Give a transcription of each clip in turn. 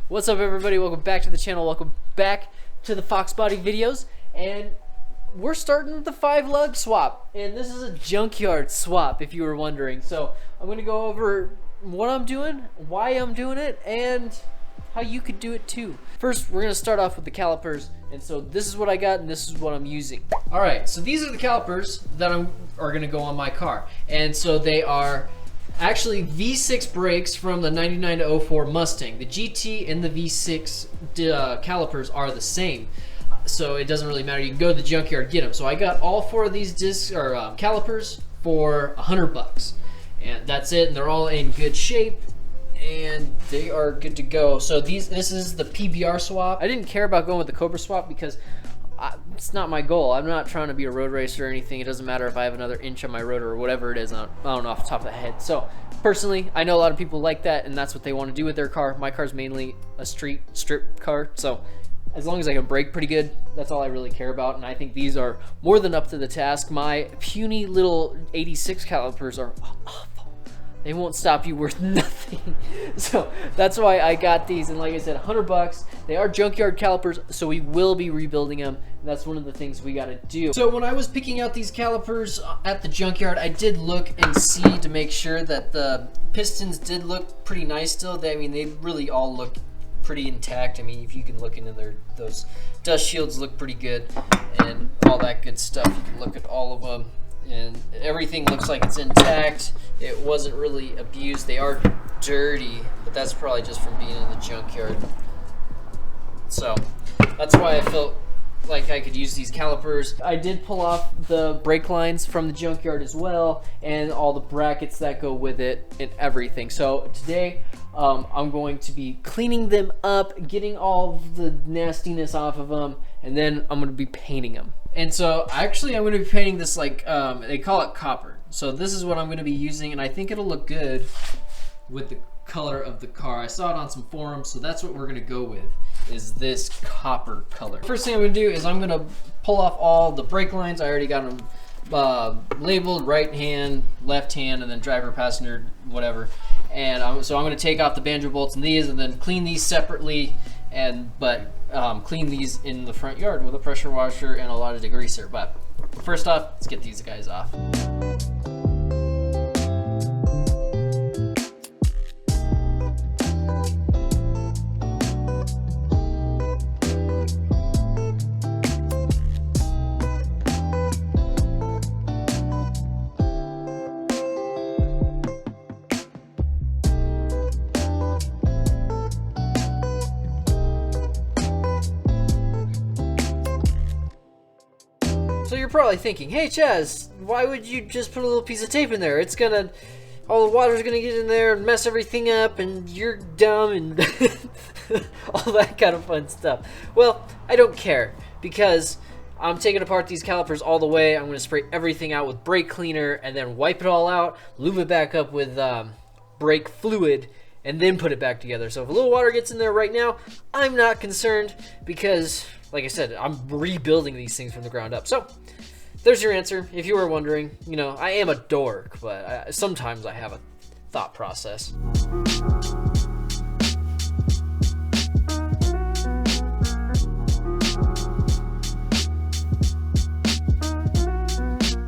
What's up, everybody? Welcome back to the channel. Welcome back to the Fox Body videos. And we're starting the 5-lug swap. And this is a junkyard swap, if you were wondering. So I'm going to go over what I'm doing, why I'm doing it, and how you could do it too. First, we're going to start off with the calipers. And so this is what I got, and this is what I'm using. All right, so these are the calipers that are going to go on my car. And so they are actually V6 brakes from the 99 to 04 Mustang. The GT and the V6 calipers are the same, so it doesn't really matter. You can go to the junkyard, get them. So I got all 4 of these calipers for $100, and that's it. And they're all in good shape, and they are good to go. So this is the PBR swap. I didn't care about going with the Cobra swap because it's not my goal. I'm not trying to be a road racer or anything. It doesn't matter if I have another inch on my rotor or whatever it is. I don't know off the top of the head. So personally, I know a lot of people like that, and that's what they want to do with their car. My car's mainly a street strip car, so as long as I can brake pretty good, that's all I really care about. And I think these are more than up to the task. My puny little 86 calipers are awful. They won't stop you worth nothing. So that's why I got these. And like I said, $100. They are junkyard calipers, so we will be rebuilding them. And that's one of the things we got to do. So when I was picking out these calipers at the junkyard, I did look and see to make sure that the pistons did look pretty nice still. They really all look pretty intact. I mean, if you can look into those dust shields look pretty good and all that good stuff. You can look at all of them, and everything looks like it's intact. It wasn't really abused. They are dirty, but that's probably just from being in the junkyard. So that's why I felt like I could use these calipers. I did pull off the brake lines from the junkyard as well, and all the brackets that go with it and everything. So today I'm going to be cleaning them up, getting all the nastiness off of them, and then I'm going to be painting them. And so actually I'm going to be painting this like, they call it copper. So this is what I'm going to be using, and I think it'll look good with the color of the car. I saw it on some forums, so that's what we're going to go with, is this copper color. First thing I'm going to do is I'm going to pull off all the brake lines. I already got them labeled right hand, left hand, and then driver, passenger, whatever. And so I'm going to take off the banjo bolts and these, and then clean these separately, but clean these in the front yard with a pressure washer and a lot of degreaser. But first off, let's get these guys off. So you're probably thinking, hey Chaz, why would you just put a little piece of tape in there? All the water's gonna get in there and mess everything up, and you're dumb, and all that kind of fun stuff. Well, I don't care, because I'm taking apart these calipers all the way. I'm gonna spray everything out with brake cleaner, and then wipe it all out, lube it back up with brake fluid, and then put it back together. So if a little water gets in there right now, I'm not concerned, because like I said, I'm rebuilding these things from the ground up. So there's your answer. If you were wondering, you know, I am a dork, but sometimes I have a thought process.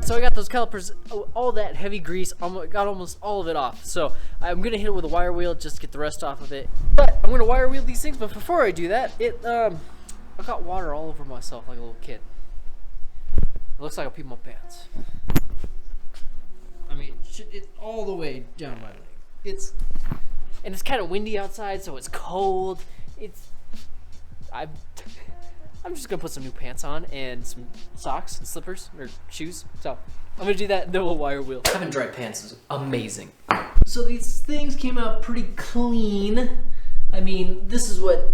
So I got those calipers, all that heavy grease, got almost all of it off. So I'm gonna hit it with a wire wheel just to get the rest off of it. But I'm gonna wire wheel these things, but before I do that, I got water all over myself like a little kid. It looks like I peed my pants. I mean, it's all the way down my leg. And it's kind of windy outside, so it's cold. I'm just gonna put some new pants on and some socks and slippers or shoes. So I'm gonna do that, and then we'll wire wheel. Having dry pants is amazing. So these things came out pretty clean. I mean, this is what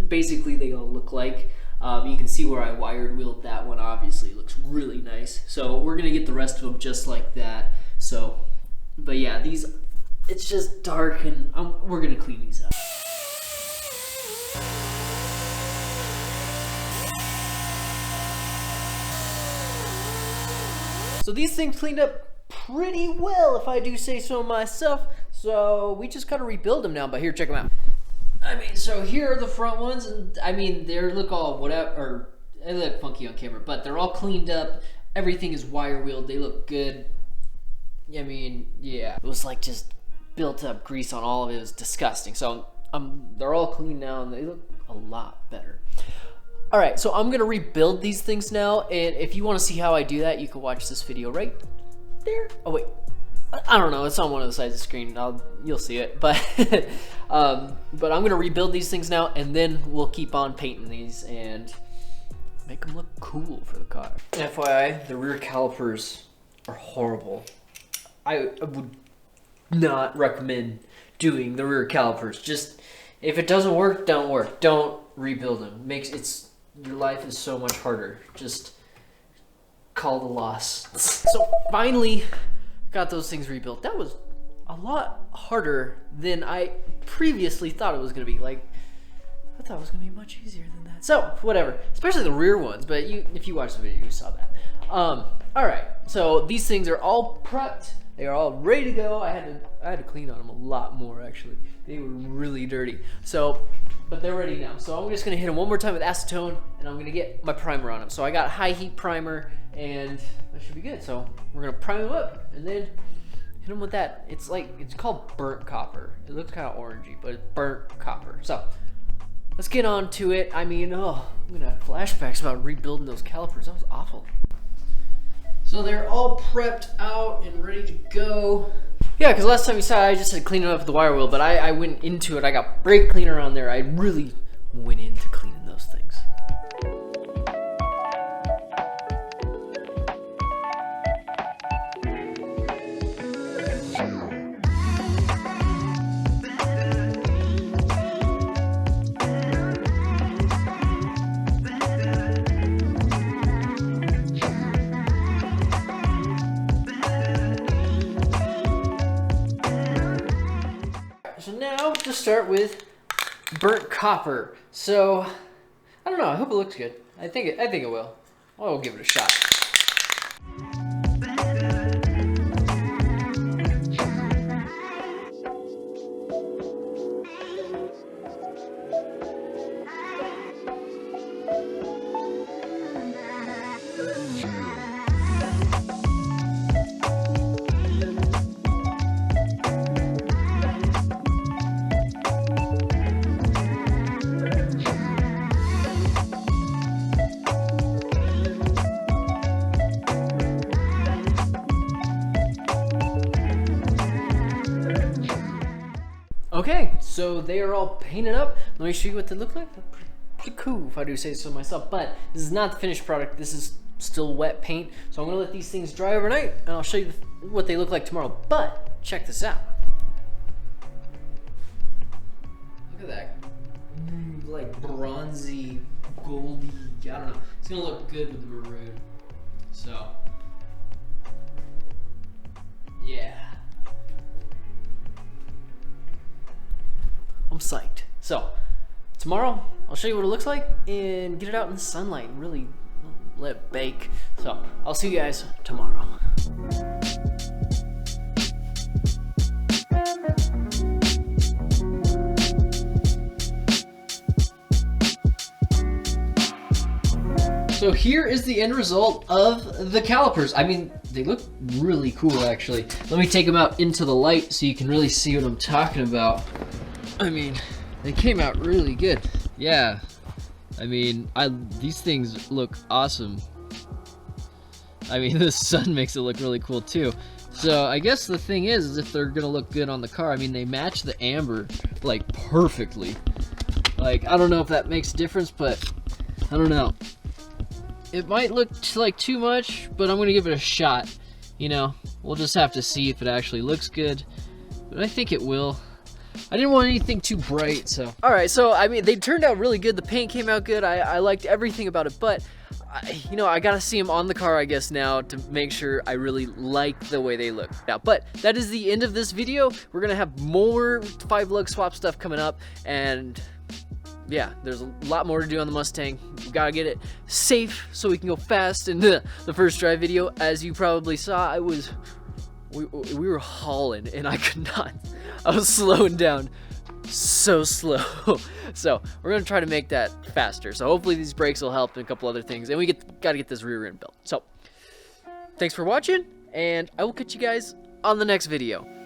basically they all look like. You can see where I wired wheeled that one. Obviously, it looks really nice. So we're gonna get the rest of them just like that. So, but yeah, it's just dark, and we're gonna clean these up. So these things cleaned up pretty well, if I do say so myself. So we just gotta rebuild them now. But here, check them out. I mean, so here are the front ones, and I mean, they look all whatever, or they look funky on camera, but they're all cleaned up. Everything is wire wheeled. They look good. I mean, yeah, it was like just built up grease on all of it. It was disgusting. So they're all clean now, and they look a lot better. All right, so I'm gonna rebuild these things now, and if you want to see how I do that, you can watch this video right there. Oh wait, I don't know. It's on one of the sides of the screen. You'll see it, but I'm gonna rebuild these things now, and then we'll keep on painting these and make them look cool for the car. FYI, the rear calipers are horrible. I would not recommend doing the rear calipers. Just if it doesn't work, don't work. Don't rebuild them. Your life is so much harder. Just call the loss. So finally got those things rebuilt. That was a lot harder than I previously thought it was gonna be. Like, I thought it was gonna be much easier than that. So whatever, especially the rear ones. But if you watched the video, you saw that. All right. So these things are all prepped. They are all ready to go. I had to clean on them a lot more actually. They were really dirty. So, but they're ready now. So I'm just gonna hit them one more time with acetone, and I'm gonna get my primer on them. So I got high heat primer, and that should be good. So we're gonna prime them up, and then hit them with that. It's called burnt copper. It looks kind of orangey, but it's burnt copper. So let's get on to it. I mean, I'm gonna have flashbacks about rebuilding those calipers. That was awful. So they're all prepped out and ready to go. Yeah, because last time you saw I just had cleaned up the wire wheel, but I went into it. I got brake cleaner on there. I really went into cleaning those things. So now to start with burnt copper. So I don't know. I hope it looks good. I think it will. I'll give it a shot. Okay, so they are all painted up. Let me show you what they look like. They're pretty cool, if I do say so myself. But this is not the finished product. This is still wet paint. So I'm gonna let these things dry overnight, and I'll show you what they look like tomorrow. But check this out. Look at that, like bronzy, goldy. I don't know. It's gonna look good with the maroon. So yeah. I'm psyched. So tomorrow I'll show you what it looks like and get it out in the sunlight and really let it bake. So I'll see you guys tomorrow. So here is the end result of the calipers. I mean, they look really cool actually. Let me take them out into the light so you can really see what I'm talking about. I mean, they came out really good. Yeah, I mean, these things look awesome. I mean, the sun makes it look really cool too. So I guess the thing is if they're gonna look good on the car, I mean, they match the amber like perfectly. Like, I don't know if that makes a difference, but I don't know. It might look like too much, but I'm gonna give it a shot. You know, we'll just have to see if it actually looks good, but I think it will. I didn't want anything too bright, so. All right, so I mean, they turned out really good. The paint came out good. I liked everything about it, but you know, I gotta see them on the car, I guess, now to make sure I really like the way they look. Now, but that is the end of this video. We're gonna have more 5-lug swap stuff coming up, and yeah, there's a lot more to do on the Mustang. We gotta get it safe so we can go fast. And the first drive video, as you probably saw, we were hauling and I could not. I was slowing down so slow. So we're gonna try to make that faster. So hopefully these brakes will help and a couple other things. And we gotta get this rear end built. So thanks for watching, and I will catch you guys on the next video.